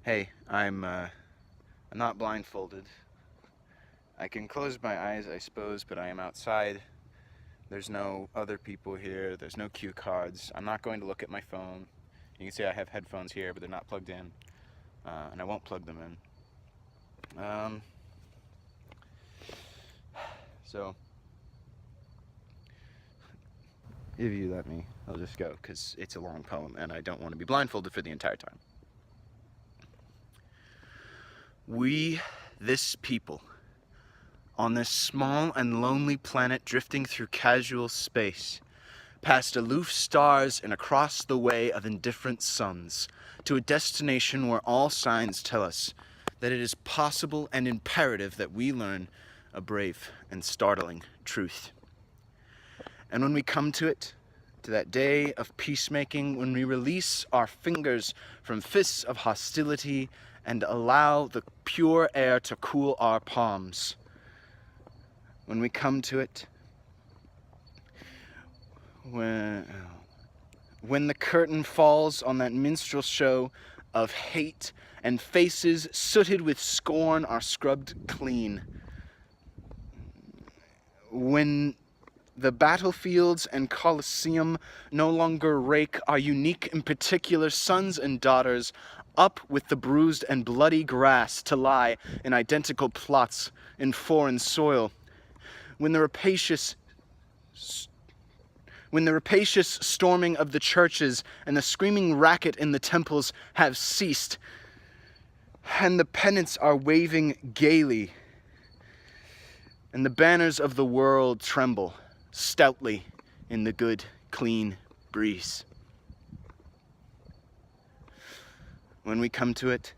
Hey, I'm not blindfolded. I can close my eyes, I suppose, but I am outside. There's no other people here. There's no cue cards. I'm not going to look at my phone. You can see I have headphones here, but they're not plugged in, and I won't plug them in. So, if you let me, I'll just go, because it's a long poem, and I don't want to be blindfolded for the entire time. We, this people, on this small and lonely planet drifting through casual space, past aloof stars and across the way of indifferent suns, to a destination where all signs tell us that it is possible and imperative that we learn a brave and startling truth. And when we come to it, to that day of peacemaking, when we release our fingers from fists of hostility and allow the pure air to cool our palms, when we come to it, when the curtain falls on that minstrel show of hate and faces sooted with scorn are scrubbed clean, when the battlefields and Colosseum no longer rake our unique and particular sons and daughters up with the bruised and bloody grass to lie in identical plots in foreign soil, when the rapacious storming of the churches and the screaming racket in the temples have ceased, and the pennants are waving gaily, and the banners of the world tremble stoutly in the good, clean breeze. When we come to it,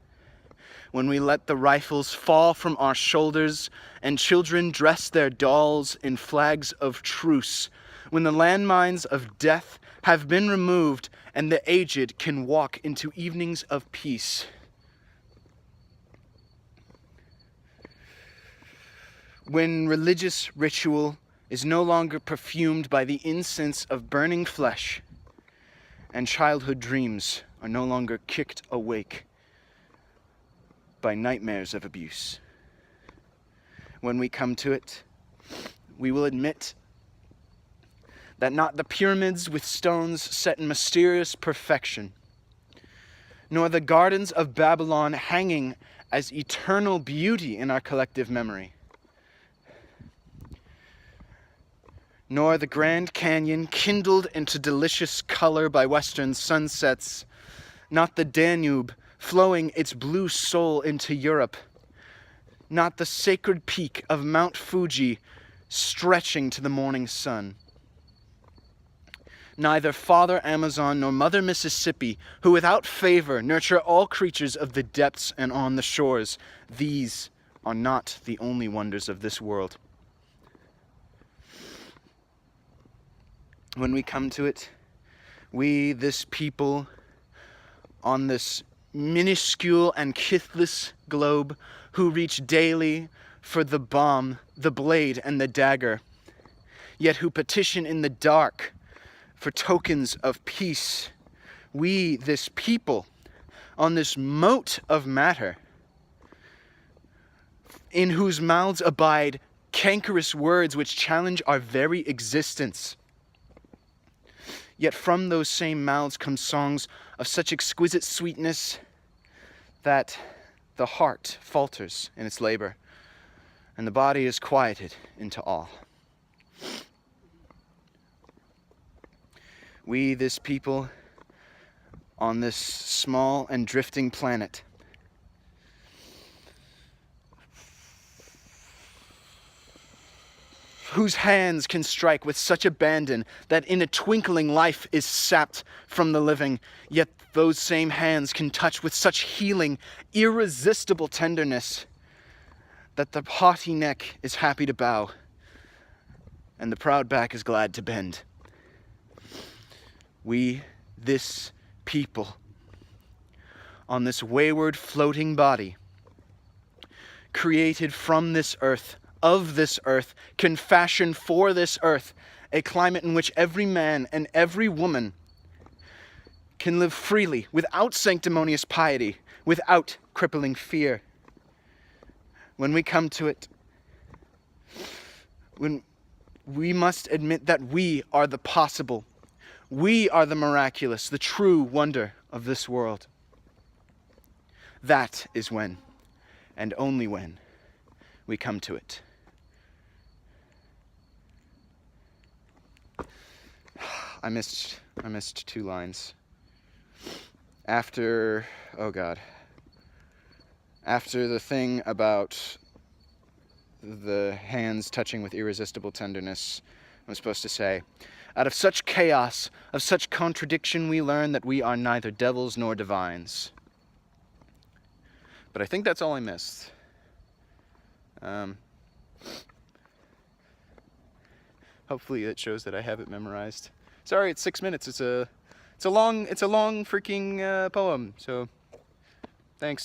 when we let the rifles fall from our shoulders and children dress their dolls in flags of truce, when the landmines of death have been removed and the aged can walk into evenings of peace. When religious ritual is no longer perfumed by the incense of burning flesh, and childhood dreams are no longer kicked awake by nightmares of abuse. When we come to it, we will admit that not the pyramids with stones set in mysterious perfection, nor the gardens of Babylon hanging as eternal beauty in our collective memory, nor the Grand Canyon kindled into delicious color by western sunsets, not the Danube flowing its blue soul into Europe, not the sacred peak of Mount Fuji stretching to the morning sun. Neither Father Amazon nor Mother Mississippi, who without favor nurture all creatures of the depths and on the shores, these are not the only wonders of this world. When we come to it, we, this people, on this minuscule and kithless globe, who reach daily for the bomb, the blade, and the dagger, yet who petition in the dark for tokens of peace, we, this people, on this mote of matter, in whose mouths abide cankerous words which challenge our very existence, yet from those same mouths come songs of such exquisite sweetness that the heart falters in its labor, and the body is quieted into awe. We, this people, on this small and drifting planet, whose hands can strike with such abandon that in a twinkling life is sapped from the living, yet those same hands can touch with such healing, irresistible tenderness that the haughty neck is happy to bow and the proud back is glad to bend. We, this people, on this wayward floating body, created from this earth, of this earth, can fashion for this earth a climate in which every man and every woman can live freely, without sanctimonious piety, without crippling fear. When we come to it, when we must admit that we are the possible, we are the miraculous, the true wonder of this world. That is when, and only when, we come to it. I missed 2 lines. After the thing about the hands touching with irresistible tenderness, I'm supposed to say, out of such chaos, of such contradiction, we learn that we are neither devils nor divines. But I think that's all I missed. Hopefully it shows that I have it memorized. Sorry, it's 6 minutes. It's a long freaking poem. So, thanks.